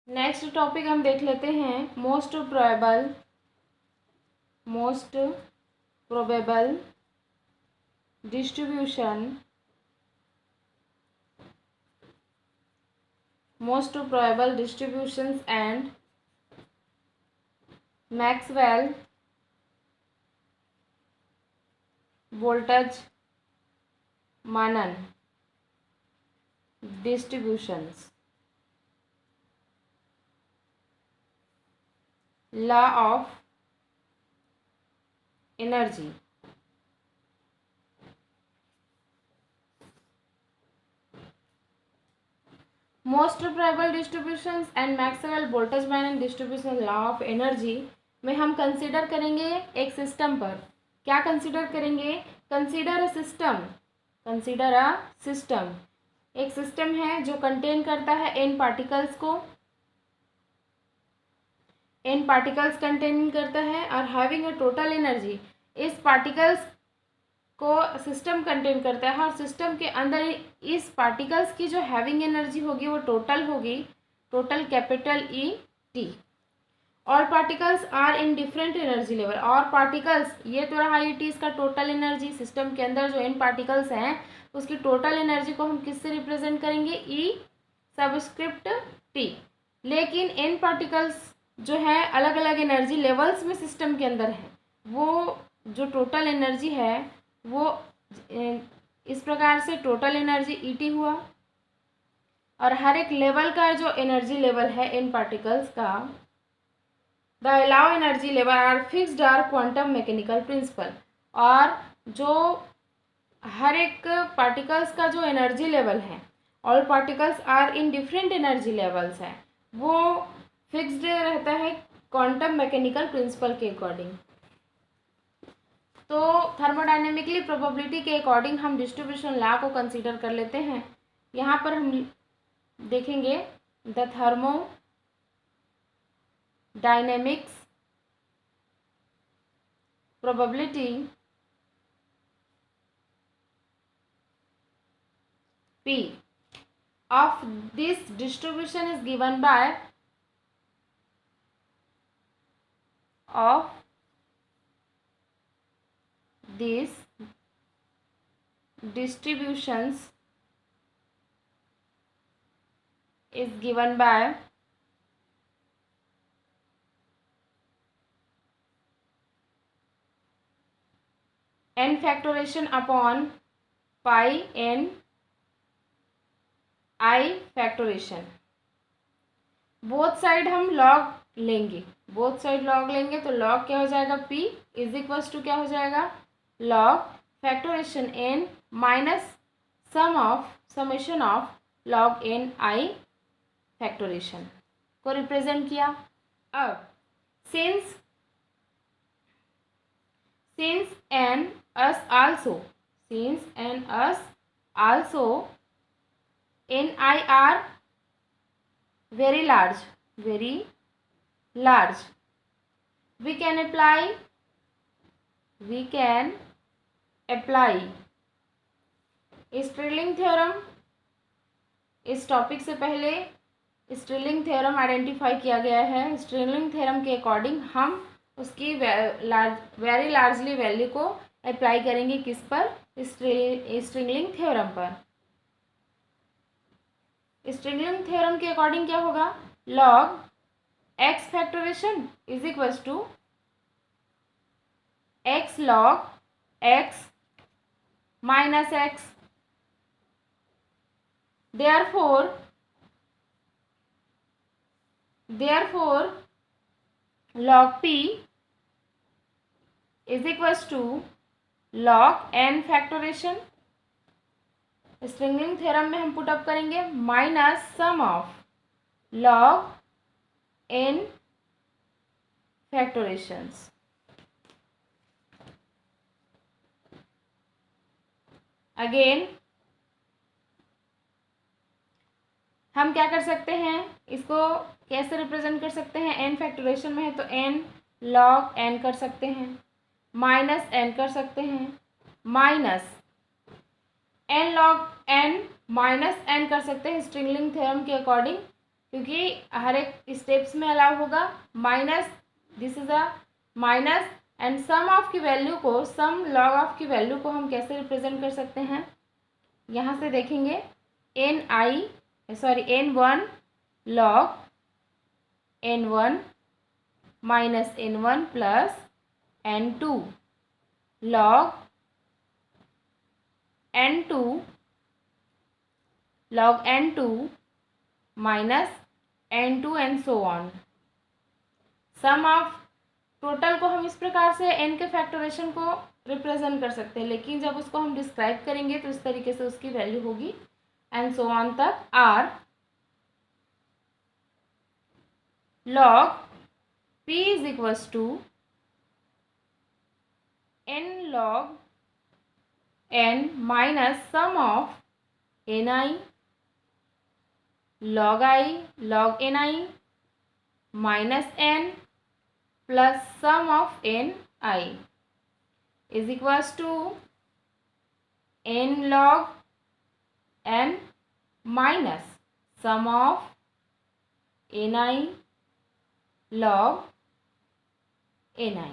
Next topic हम देख लेते हैं most probable distribution and Maxwell Boltzmann distributions, law of energy. Most probable distributions and Maxwell Boltzmann distribution law of energy में हम consider करेंगे एक system पर। क्या कंसीडर करेंगे? Consider a system. एक सिस्टम है जो कंटेन करता है एन पार्टिकल्स को, एन पार्टिकल्स कंटेन करता है और हैविंग अ टोटल एनर्जी। इस पार्टिकल्स को सिस्टम कंटेन करता है और सिस्टम के अंदर इस पार्टिकल्स की जो हैविंग एनर्जी होगी वो टोटल होगी, total capital E T. All particles are in different energy level. और पार्टिकल्स, ये तो रहा ई टी इसका टोटल एनर्जी। सिस्टम के अंदर जो एन पार्टिकल्स हैं उसकी टोटल एनर्जी को हम किससे रिप्रेजेंट करेंगे? ई सबस्क्रिप्ट टी। लेकिन एन पार्टिकल्स जो है अलग अलग एनर्जी लेवल्स में सिस्टम के अंदर है, वो जो टोटल एनर्जी है वो इस प्रकार से टोटल एनर्जी ई टी हुआ। और हर एक लेवल का जो एनर्जी लेवल है इन पार्टिकल्स का, the allow energy level are fixed are quantum mechanical principle. और जो हर एक पार्टिकल्स का जो एनर्जी लेवल है, all particles are in different energy levels है, वो फिक्स्ड रहता है क्वांटम मैकेनिकल प्रिंसिपल के अकॉर्डिंग। तो थर्मोडायनेमिकली प्रोबेबिलिटी के अकॉर्डिंग हम डिस्ट्रीब्यूशन लॉ को कंसीडर कर लेते हैं। यहाँ पर हम देखेंगे the thermodynamics probability P of this distribution is given by of these distributions is given by n factoration upon pi n i factoration। Both side हम लॉग लेंगे, बोथ साइड लॉग लेंगे तो लॉग क्या हो जाएगा? p इज इक्वल्स टू क्या हो जाएगा? Log factorisation n minus summation of log n i factorisation को रिप्रेजेंट किया। अब since n us also n I are very large, we can apply Stirling theorem. इस टॉपिक से पहले स्ट्रिलिंग थ्योरम आइडेंटिफाई किया गया है। स्ट्रिलिंग थ्योरम के अकॉर्डिंग हम उसकी वेरी लार्जली वैल्यू को अप्लाई करेंगे किस पर? स्ट्रिलिंग थ्योरम पर। स्ट्रिलिंग थ्योरम के अकॉर्डिंग क्या होगा? Log x factorization is equals to x log x minus x. therefore log p is equals to log n factorization. Stirling theorem में हम पुट अप करेंगे minus sum of log n factorizations. Again हम क्या कर सकते हैं, इसको कैसे रिप्रेजेंट कर सकते हैं? n फैक्टोरेशन में है तो n log n कर सकते हैं, माइनस n कर सकते हैं, minus n log n minus n कर सकते हैं स्ट्रिलिंग थ्योरम के अकॉर्डिंग। क्योंकि हर एक स्टेप्स में अलाउ होगा। Minus, this is a minus, and sum of की वैल्यू को, सम लॉग ऑफ की वैल्यू को हम कैसे रिप्रेजेंट कर सकते हैं, यहाँ से देखेंगे n1 log n1 minus n1 plus n2 log n2 minus n2 and so on. Sum of total को हम इस प्रकार से n के फैक्टोरेशन को रिप्रेजेंट कर सकते हैं, लेकिन जब उसको हम डिस्क्राइब करेंगे तो इस तरीके से उसकी वैल्यू होगी एंड सो ऑन तक। R log p is equals to n log n minus sum of ni log i log ni minus n plus sum of n i is equals to n log n minus sum of ni log ni.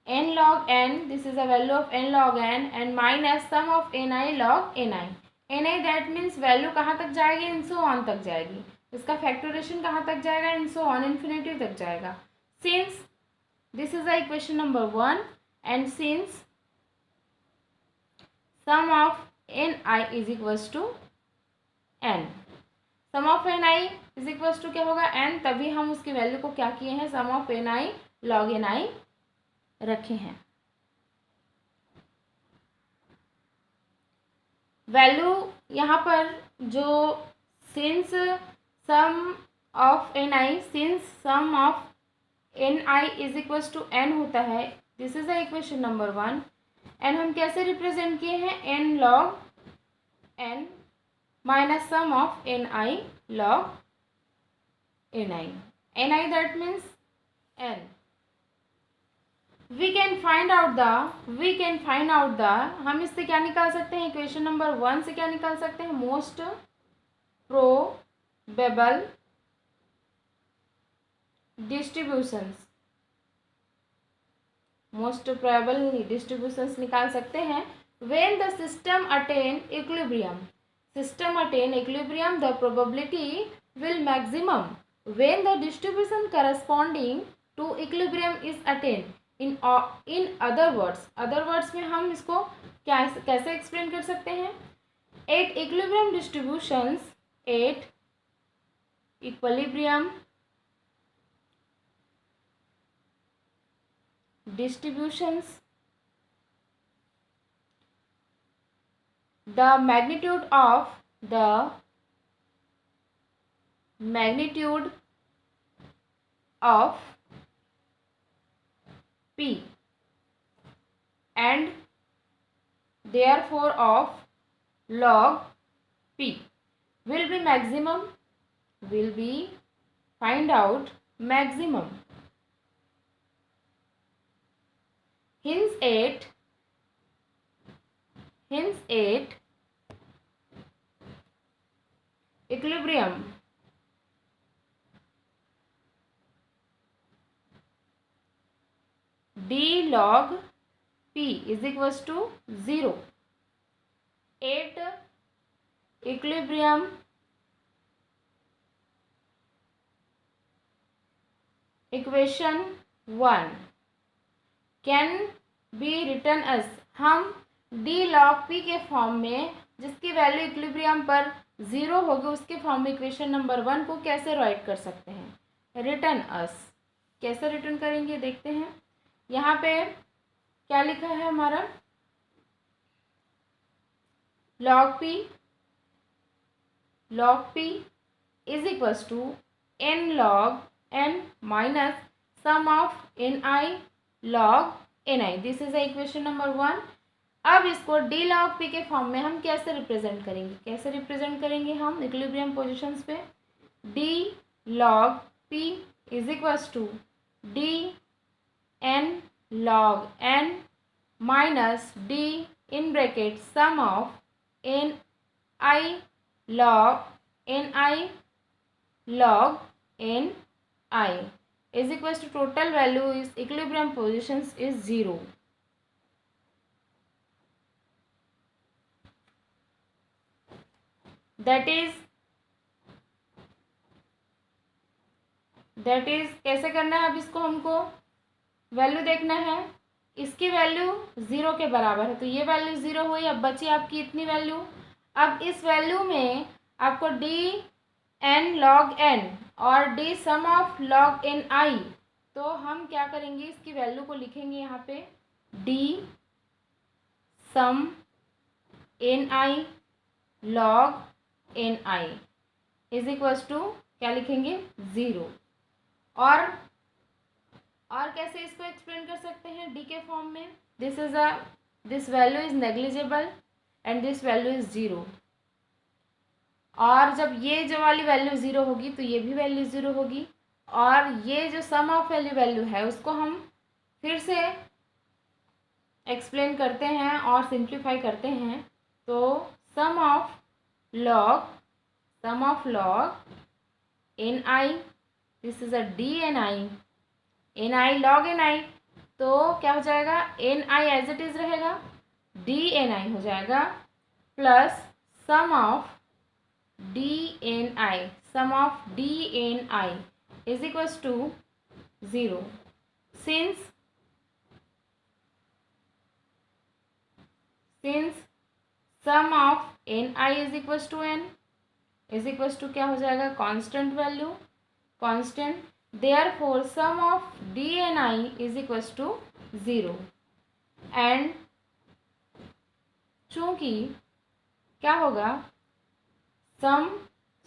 n log n, this is the value of n log n and minus sum of ni log ni. ni that means value कहाँ तक जाएगी, इन सो on तक जाएगी, इसका factorisation कहाँ तक जाएगा, इन so on infinity तक जाएगा। Since this is the equation number 1 and since sum of ni is equals to n, sum of ni is equals to क्या होगा n, तभी हम उसकी वैल्यू को क्या किए हैं, sum of ni log ni रखे हैं। वैल्यू यहाँ पर जो since sum of ni, since sum of ni is equals to n होता है, this is the equation number 1 and हम कैसे रिप्रेजेंट किए हैं, n log n minus sum of ni log ni, ni that means n। we can find out the, हम इससे क्या निकाल सकते हैं, इक्वेशन नंबर 1 से क्या निकाल सकते हैं, मोस्ट प्रोबेबल डिस्ट्रीब्यूशंस निकाल सकते हैं। when the system attain equilibrium, the probability will maximum when the distribution corresponding to equilibrium is attained। In other words में हम इसको कैसे एक्सप्लेन कर सकते हैं, at equilibrium distributions the magnitude of p and therefore of log p will be find out maximum। hence at equilibrium d log p is equals to 0। at equilibrium equation 1 can be written as, हम d log p के form में, जिसकी value equilibrium पर 0 होगी, उसके form में equation number 1 को कैसे राइट कर सकते हैं, रिटर्न अस। कैसे रिटर्न करेंगे देखते हैं। यहाँ पे क्या लिखा है हमारा, log p is equals to n log n minus sum of ni log ni, this is the equation number 1। अब इसको d log p के फॉर्म में हम कैसे रिप्रेजेंट करेंगे, हम इक्विलिब्रियम पोजीशंस पे d log p is equals to d n log n minus d in bracket sum of n i log ni log n I is equals to total value is equilibrium positions is 0. That is कैसे करना है, अब इसको हमको value देखना है, इसकी value 0 के बराबर है, तो ये वैल्यू 0 हुई। अब बची आपकी इतनी वैल्यू। अब इस वैल्यू में आपको डी एन लॉग एन और d sum of log n i, तो हम क्या करेंगे, इसकी वैल्यू को लिखेंगे यहाँ पे d sum n i log n i is equals to क्या लिखेंगे 0। और कैसे इसको एक्सप्लेन कर सकते हैं डी के फॉर्म में, this value is negligible and this value is 0। और जब ये जो वाली वैल्यू 0 होगी तो ये भी वैल्यू 0 होगी, और ये जो सम ऑफ वैल्यू है उसको हम फिर से एक्सप्लेन करते हैं और सिंप्लीफाई करते हैं। तो sum of log n i, this is a d n i log n i, तो क्या हो जाएगा, n i as it is रहेगा, डी एन आई हो जाएगा plus sum of d n i is equals to 0। Since sum of n i is equals to n is equals to क्या हो जाएगा, constant value, constant, therefore sum of d n i is equals to 0। And चूंकि क्या होगा,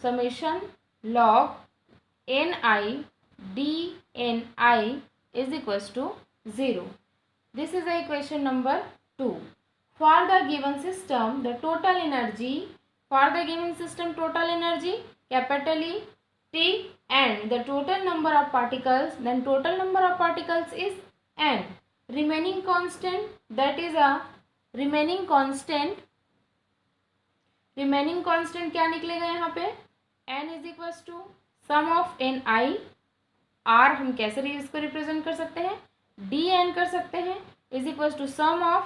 summation log n i d n i is equals to 0। This is the equation number 2। For the given system the total energy, for the given system total energy capital E T and the total number of particles, then total number of particles is n, remaining constant, that is a remaining constant क्या निकलेगा यहाँ पे, n is equals to sum of n I, r हम कैसे इसको represent कर सकते हैं, d n कर सकते हैं, is equals to sum of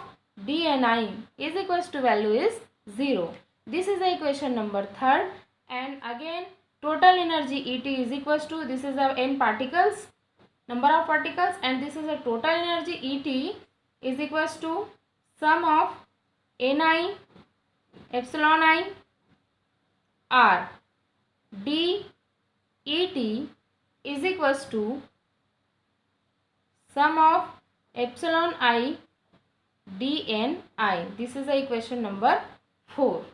d n I is equals to value is 0. This is the equation number 3rd, and again total energy ET is equals to, this is the n particles, number of particles, and this is the total energy ET is equals to sum of Ni epsilon I r, d ET is equals to sum of epsilon I d n I. This is the equation number 4.